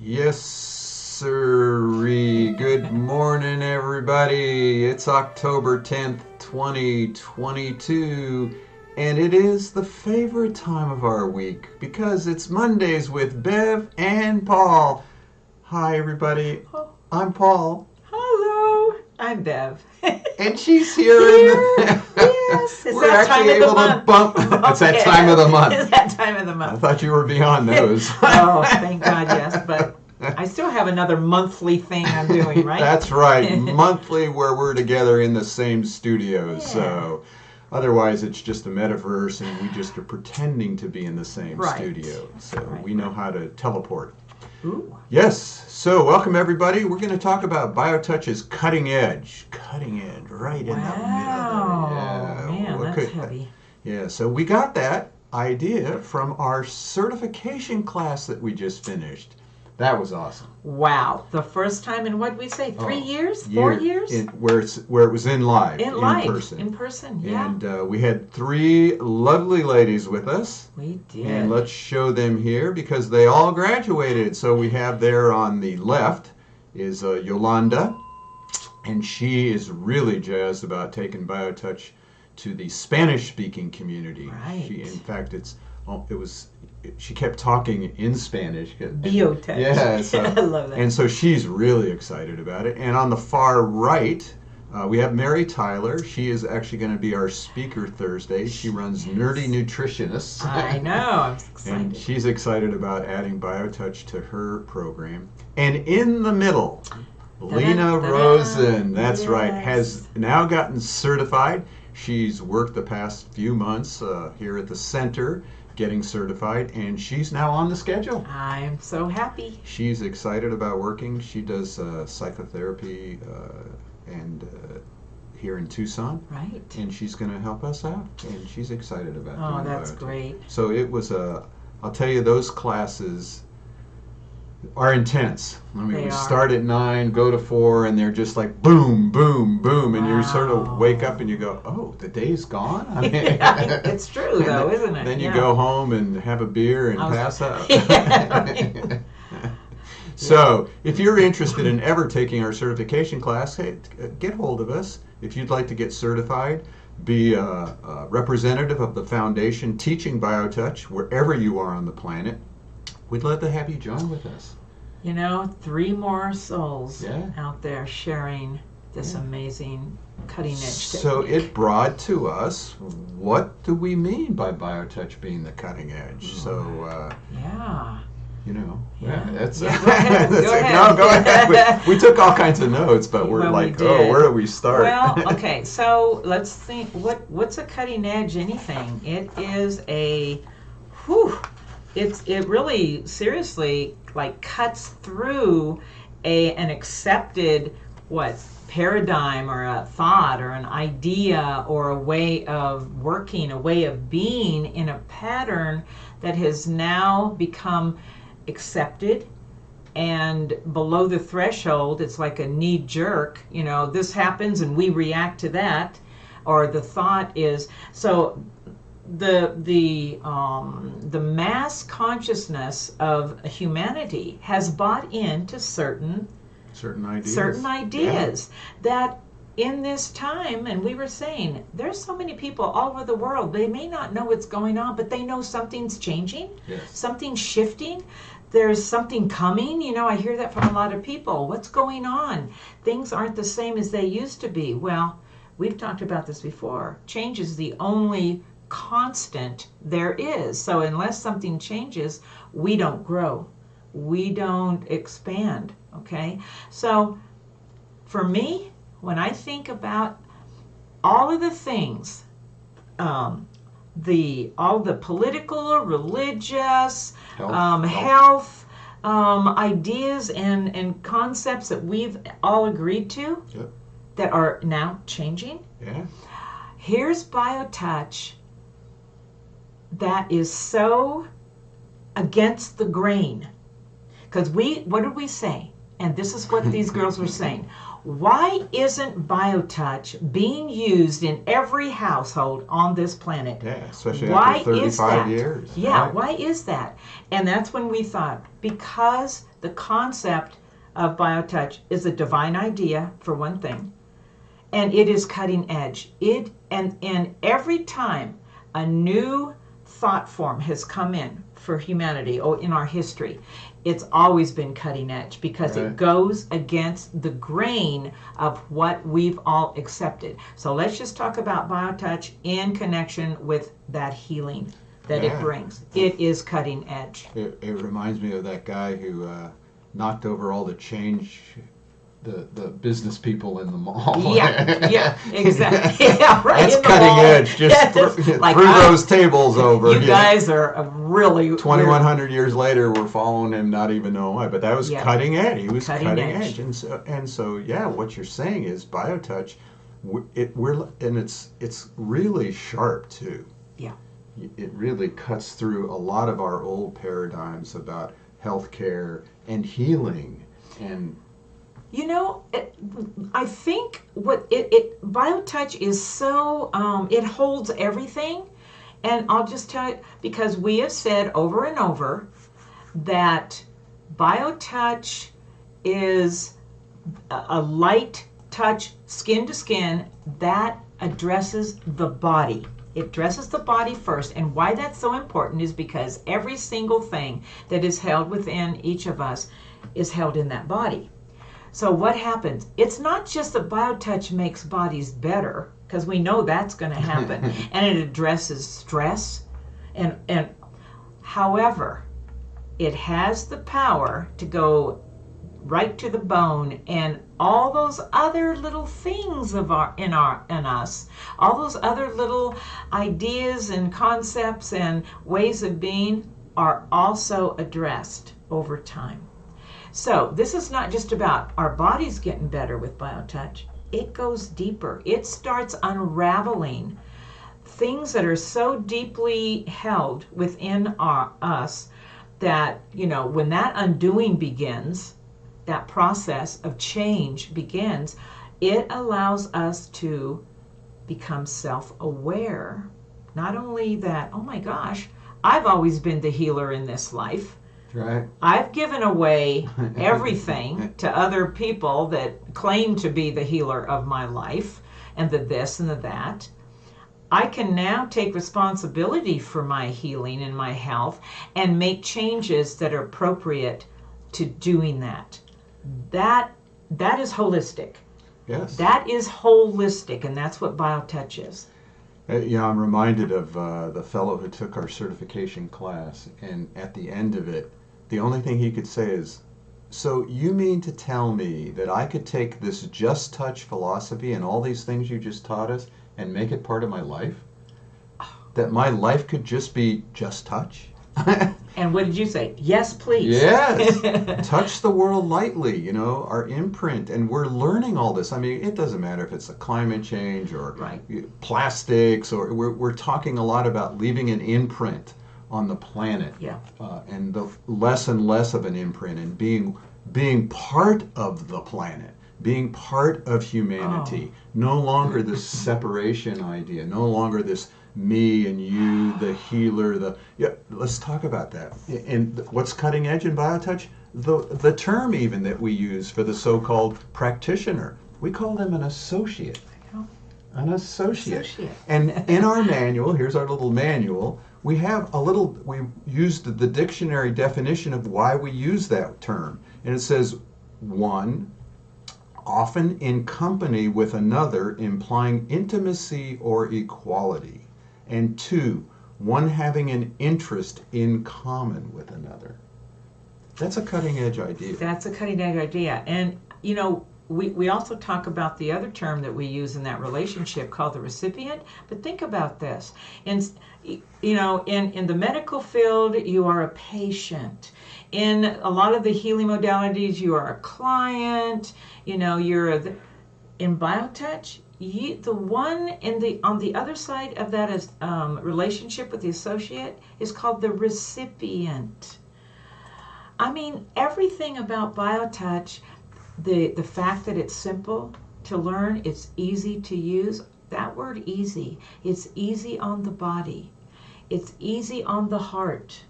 Yes, sirree. Good morning, everybody. It's October 10th, 2022, and it is the favorite time of our week because it's Mondays with Bev and Paul. Hi, everybody. I'm Paul. Hello, I'm Bev. And she's here. Yes, it's we're that time actually of the able to month. bump. It's that time of the month. It's that time of the I month. thought you were beyond those. Oh, thank God, yes. But I still have another monthly thing I'm doing, right? That's right. Monthly where we're together in the same studios. Yeah. So otherwise it's just a metaverse and we just are pretending to be in the same Right. studio. So Right, we know how to teleport. Ooh. Yes. So welcome everybody. We're going to talk about BioTouch's Cutting Edge. Cutting Edge right in the middle. Wow. Man, What that's could- heavy. Yeah, so we got that idea from our certification class that we just finished. That was awesome. Wow. The first time in what we say, 3 years? 4 years? Where it was in live, in live. person. In person, yeah. And we had 3 lovely ladies with us. We did. And let's show them here because they all graduated. So we have there on the left is Yolanda, and she is really jazzed about taking BioTouch to the Spanish-speaking community. Right. In fact, she kept talking in Spanish. BioTouch. Yeah, so, I love that. and so she's really excited about it. And on the far right, we have Mary Tyler. She is actually going to be our speaker Thursday. She runs Nerdy Nutritionists. I know. I'm excited. And she's excited about adding BioTouch to her program. And in the middle, Lena Rosen, that's right, has now gotten certified. She's worked the past few months here at the center getting certified, and she's now on the schedule. I'm so happy. She's excited about working. She does psychotherapy and here in Tucson. Right. And she's going to help us out, and she's excited about doing Oh, that's BioTouch. great. So it was I'll tell you, those classes are intense. I mean, They we are. start at 9, go to 4, and they're just like boom, boom, boom, and you sort of Wow. wake up and you go, oh, the day's gone? I mean, It's true, though, isn't it? Then you Yeah. go home and have a beer and I was- pass out. Yeah, right. So, if you're interested in ever taking our certification class, hey, get hold of us. If you'd like to get certified, be a representative of the foundation teaching BioTouch wherever you are on the planet, we'd love to have you join with us. 3 more souls Yeah. out there sharing this amazing cutting edge So technique. it brought to us, what do we mean by BioTouch being the cutting edge? So, Yeah. that's Yeah, go ahead, that's go ahead. No, go ahead. We took all kinds of notes, but we're Well, we like, oh, did. where do we start? Well, okay, so let's think, what's a cutting edge anything? It is it really seriously like cuts through an accepted paradigm or a thought or an idea or a way of working, a way of being in a pattern that has now become accepted. And below the threshold, it's like a knee jerk, this happens and we react to that, or the thought is, so the mass consciousness of humanity has bought into certain ideas that in this time, and we were saying, there's so many people all over the world, they may not know what's going on, but they know something's changing, something's shifting, there's something coming. I hear that from a lot of people. What's going on? Things aren't the same as they used to be. Well, we've talked about this before. Change is the only constant there is. So unless something changes, we don't grow. We don't expand. Okay? So for me, when I think about all of the things, all the political, religious, health ideas and concepts that we've all agreed to that are now changing. Yeah. Here's BioTouch that is so against the grain. Because what did we say? And this is what these girls were saying. Why isn't BioTouch being used in every household on this planet? Yeah, especially after 35 years. Yeah, right? why is that? And that's when we thought, because the concept of BioTouch is a divine idea, for one thing, and it is cutting edge. And every time a new thought form has come in for humanity or in our history, it's always been cutting edge because it goes against the grain of what we've all accepted. So let's just talk about BioTouch in connection with that healing that it brings. It is cutting edge. It reminds me of that guy who knocked over all the change, the business people in the mall. Yeah, exactly. Yeah, right. That's cutting edge. Just threw those tables over. You guys are really 2,100 years later, we're following him, not even knowing why. But that was cutting edge. He was cutting edge. And so, yeah, what you're saying is BioTouch. It's really sharp too. Yeah. It really cuts through a lot of our old paradigms about healthcare and healing and. You know, I think what BioTouch is so, it holds everything. And I'll just tell you, because we have said over and over that BioTouch is a light touch, skin to skin, that addresses the body. It addresses the body first. And why that's so important is because every single thing that is held within each of us is held in that body. So what happens? It's not just that BioTouch makes bodies better, because we know that's going to happen, and it addresses stress. And however, it has the power to go right to the bone, and all those other little things in us, all those other little ideas and concepts and ways of being are also addressed over time. So this is not just about our bodies getting better with BioTouch. It goes deeper. It starts unraveling things that are so deeply held within us that, you know, when that undoing begins, that process of change begins, it allows us to become self-aware. Not only that, oh my gosh, I've always been the healer in this life. Right. I've given away everything to other people that claim to be the healer of my life, and the this and the that. I can now take responsibility for my healing and my health and make changes that are appropriate to doing that. That is holistic. Yes. That is holistic, and that's what BioTouch is. Yeah, I'm reminded of the fellow who took our certification class, and at the end of it, the only thing he could say is, so you mean to tell me that I could take this just touch philosophy and all these things you just taught us and make it part of my life? That my life could just be just touch? And what did you say? Yes, please. Yes. Touch the world lightly, you know, our imprint. And we're learning all this. I mean, it doesn't matter if it's a climate change or plastics, or we're talking a lot about leaving an imprint on the planet. Yeah. And the less and less of an imprint, and being part of the planet, being part of humanity. No longer this separation idea, no longer this me and you, the healer, let's talk about that. And what's cutting edge in BioTouch? The term even that we use for the so-called practitioner, we call them an associate. An associate. And in our manual, here's our little manual, we used the dictionary definition of why we use that term. And it says, 1, often in company with another, implying intimacy or equality. And 2, one having an interest in common with another. That's a cutting edge idea. That's a cutting edge idea. And, you know, we also talk about the other term that we use in that relationship called the recipient. But think about this. In the medical field, you are a patient. In a lot of the healing modalities, you are a client. You know, in BioTouch, the one on the other side of that is relationship with the associate is called the recipient. I mean, everything about BioTouch, the fact that it's simple to learn, it's easy to use. That word easy, it's easy on the body. It's easy on the heart.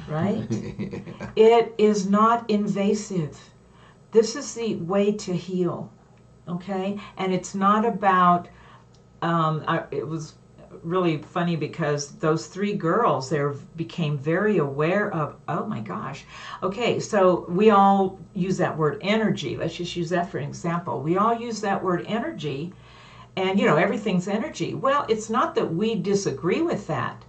right? Yeah. It is not invasive. This is the way to heal, okay? And it's not about, it was really funny because those three girls there became very aware of, oh my gosh, okay, so we all use that word energy. Let's just use that for an example. We all use that word energy, and everything's energy. Well, it's not that we disagree with that,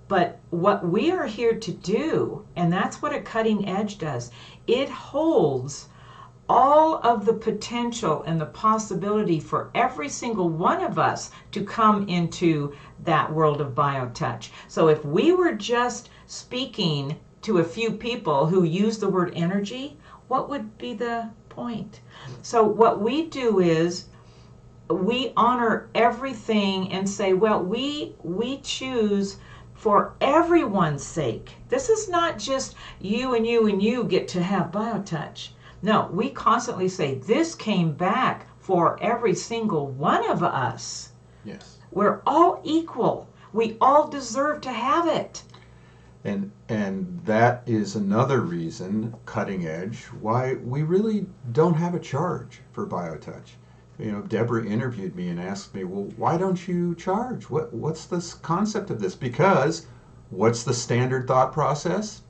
but what we are here to do, and that's what a cutting edge does, it holds all of the potential and the possibility for every single one of us to come into that world of BioTouch. So if we were just speaking to a few people who use the word energy, what would be the point? So what we do is we honor everything and say, well, we choose for everyone's sake. This is not just you and you and you get to have BioTouch. No, we constantly say this came back for every single one of us. Yes. We're all equal. We all deserve to have it. And that is another reason, cutting edge, why we really don't have a charge for BioTouch. Deborah interviewed me and asked me, well, why don't you charge? What's this concept of this? Because what's the standard thought process?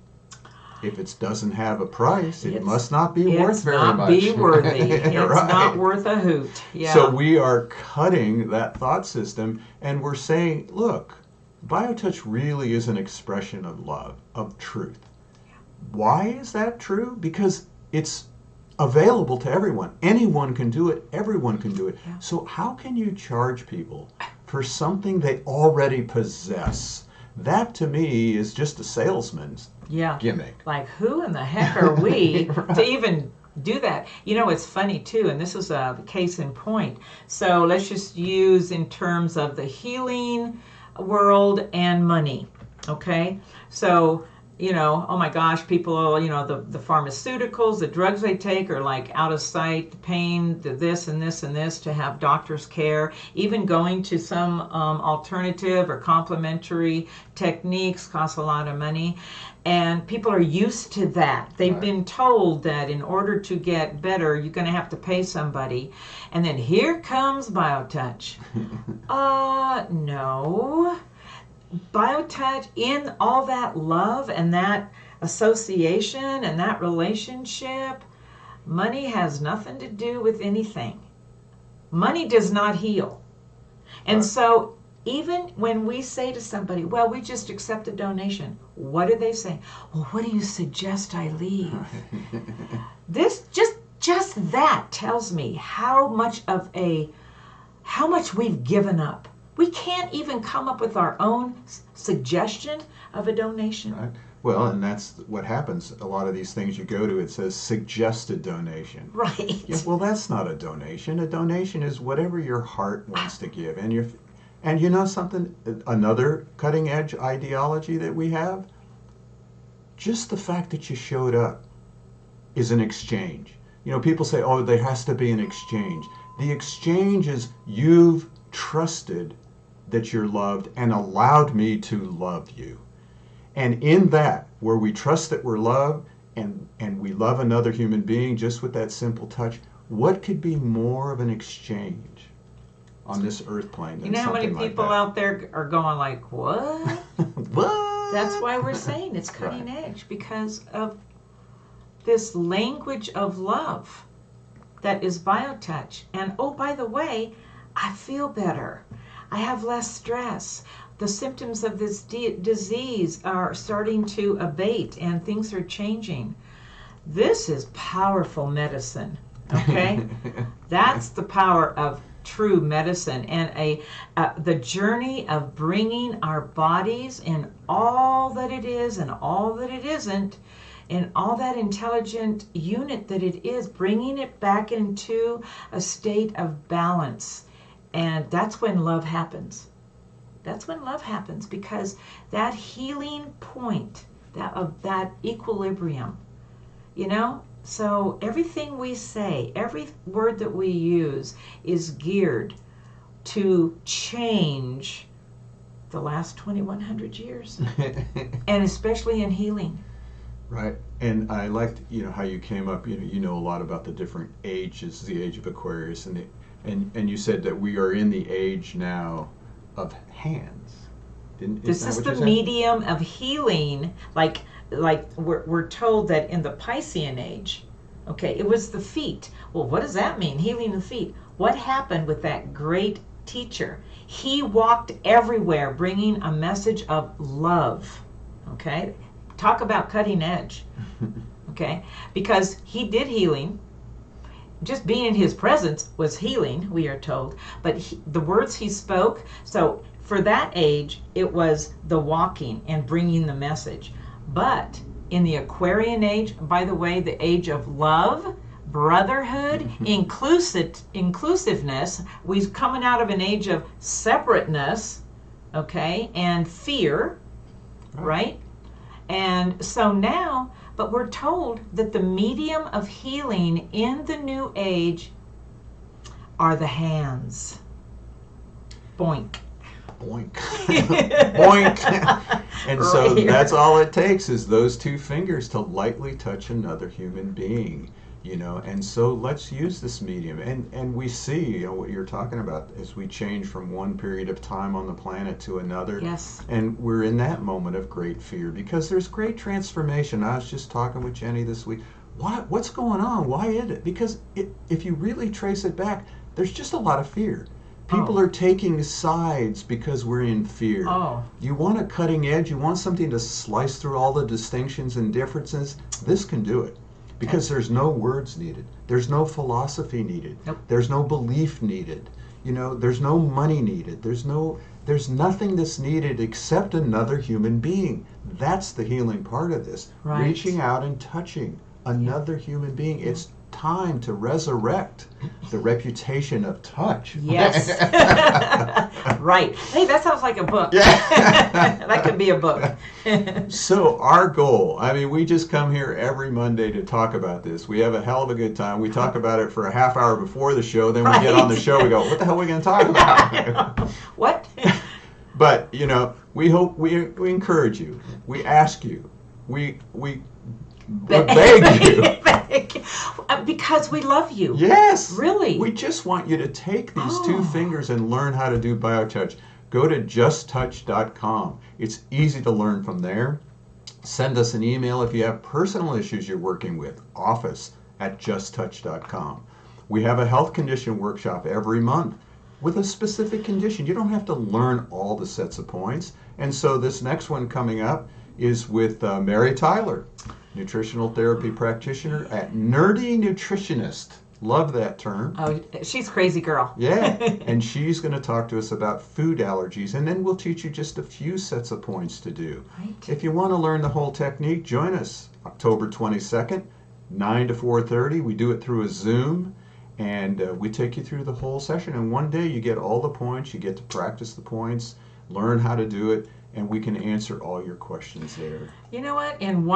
If it doesn't have a price, it must not be worth very much. It's not be worthy. It's Right. not worth a hoot. Yeah. So we are cutting that thought system, and we're saying, look, BioTouch really is an expression of love, of truth. Why is that true? Because it's available to everyone. Anyone can do it. Everyone can do it. Yeah. So how can you charge people for something they already possess? That, to me, is just a salesman's gimmick. Like, who in the heck are we Right. to even do that? It's funny, too, and this is a case in point. So let's just use in terms of the healing world and money, okay? So, oh my gosh, people, the pharmaceuticals, the drugs they take are like out of sight, the pain, the this and this and this to have doctor's care. Even going to some alternative or complementary techniques costs a lot of money. And people are used to that. They've Right. been told that in order to get better, you're going to have to pay somebody. And then here comes BioTouch. No. BioTouch, in all that love and that association and that relationship, money has nothing to do with anything. Money does not heal. And Right. so even when we say to somebody, well, we just accept a donation, what do they say? Well, what do you suggest I leave? This just that tells me how much we've given up. We can't even come up with our own suggestion of a donation. Right. Well, and that's what happens. A lot of these things you go to, it says suggested donation. Right. Yeah, well, that's not a donation. A donation is whatever your heart wants to give. And you know something? Another cutting edge ideology that we have? Just the fact that you showed up is an exchange. People say, oh, there has to be an exchange. The exchange is you've trusted that you're loved and allowed me to love you. And in that, where we trust that we're loved and we love another human being just with that simple touch, what could be more of an exchange on this earth plane than how many something like people that? out there are going like, what? What? That's why we're saying it's cutting edge, because of this language of love that is BioTouch. And oh, by the way, I feel better. I have less stress. The symptoms of this disease are starting to abate and things are changing. This is powerful medicine, okay? That's the power of true medicine, and the journey of bringing our bodies in all that it is and all that it isn't, in all that intelligent unit that it is, bringing it back into a state of balance. And that's when love happens. That's when love happens, because that healing point, that equilibrium, so everything we say, every word that we use is geared to change the last 2,100 years, and especially in healing. Right, and I liked, how you came up. You know a lot about the different ages, the age of Aquarius, and you said that we are in the age now of hands. This is the medium of healing. Like we're told that in the Piscean age, okay, it was the feet. Well, what does that mean? Healing the feet. What happened with that great teacher? He walked everywhere bringing a message of love. Okay, talk about cutting edge. Okay, because he did healing. Just being in his presence was healing, we are told. But the words he spoke, so for that age, it was the walking and bringing the message. But in the Aquarian age, by the way, the age of love, brotherhood, inclusiveness, we're coming out of an age of separateness, okay, and fear, right? And so now, but we're told that the medium of healing in the new age are the hands. Boink. Boink. Boink. And so that's all it takes is those two fingers to lightly touch another human being, and so let's use this medium. And we see, what you're talking about as we change from one period of time on the planet to another. Yes. And we're in that moment of great fear because there's great transformation. I was just talking with Jenny this week. What's going on? Why is it? Because if you really trace it back, there's just a lot of fear. People are taking sides because we're in fear. You want a cutting edge, you want something to slice through all the distinctions and differences, this can do it. Because there's no words needed. There's no philosophy needed. Nope. There's no belief needed. There's no money needed. There's nothing that's needed except another human being. That's the healing part of this. Right. Reaching out and touching another human being. It's time to resurrect the reputation of touch. Yes. Right. Hey, that sounds like a book. Yeah. That could be a book. So our goal, we just come here every Monday to talk about this. We have a hell of a good time. We talk about it for a half hour before the show. Then we get on the show, we go, what the hell are we going to talk about? What? But, we hope, we encourage you. We ask you. We beg you. Because we love you. Yes. Really. We just want you to take these two fingers and learn how to do BioTouch. Go to justtouch.com. It's easy to learn from there. Send us an email if you have personal issues you're working with. office@justtouch.com. We have a health condition workshop every month with a specific condition. You don't have to learn all the sets of points. And so this next one coming up is with Mary Tyler, nutritional therapy practitioner at Nerdy Nutritionist. Love that term. Oh, she's a crazy girl. Yeah, and she's going to talk to us about food allergies, and then we'll teach you just a few sets of points to do. Right. If you want to learn the whole technique, join us October 22nd, 9 to 4:30. We do it through a Zoom, and we take you through the whole session. And one day you get all the points, you get to practice the points, learn how to do it, and we can answer all your questions there. You know what? In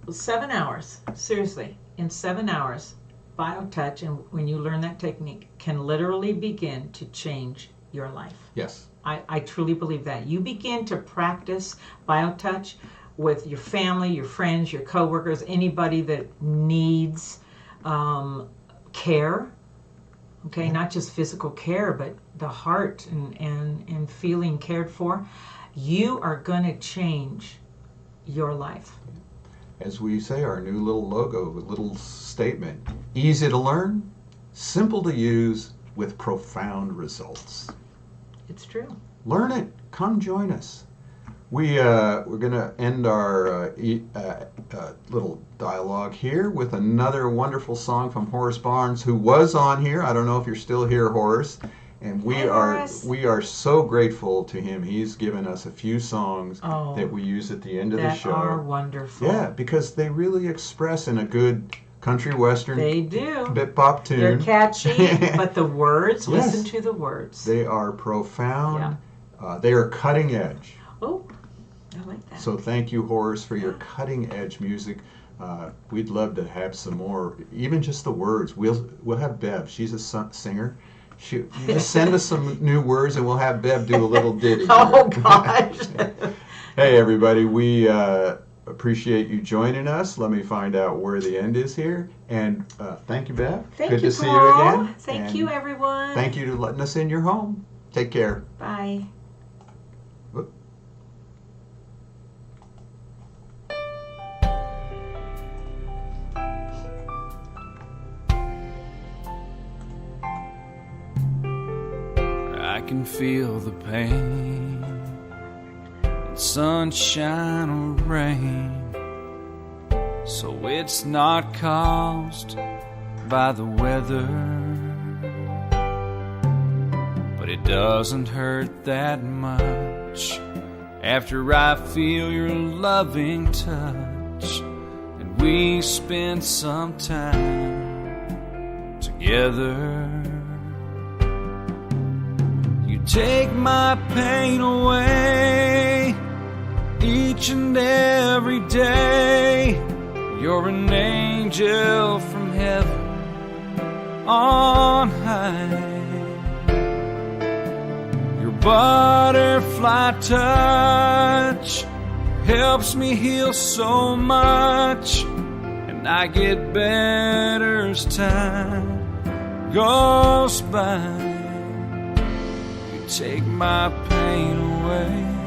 7 hours, seriously, in 7 hours, BioTouch, and when you learn that technique, can literally begin to change your life. Yes. I truly believe that. You begin to practice BioTouch with your family, your friends, your coworkers, anybody that needs care, okay? Yeah. Not just physical care, but the heart and feeling cared for. You are going to change your life. As we say, our new little logo, little statement, easy to learn, simple to use, with profound results. It's true. Learn it. Come join us. We're going to end our little dialogue here with another wonderful song from Horace Barnes, who was on here. I don't know if you're still here, Horace. And we are so grateful to him. He's given us a few songs that we use at the end of the show. That are wonderful. Yeah, because they really express in a good country western. They do. Bit bop tune. They're catchy, but the words, yes. Listen to the words. They are profound. Yeah. They are cutting edge. Oh, I like that. So thank you, Horace, for your cutting edge music. We'd love to have some more, even just the words. We'll have Bev. She's a singer. Shoot, you just send us some new words and we'll have Bev do a little ditty. Oh, gosh. Hey, everybody, we appreciate you joining us. Let me find out where the end is here. And thank you, Bev. Thank Good you, to see Paul. you again. Thank And you, everyone. thank you to letting us in your home. Take care. Bye. Whoop. I can feel the pain in sunshine or rain, so it's not caused by the weather, but it doesn't hurt that much after I feel your loving touch and we spend some time together. Take my pain away each and every day. You're an angel from heaven on high. Your butterfly touch helps me heal so much, and I get better as time goes by. Take my pain away.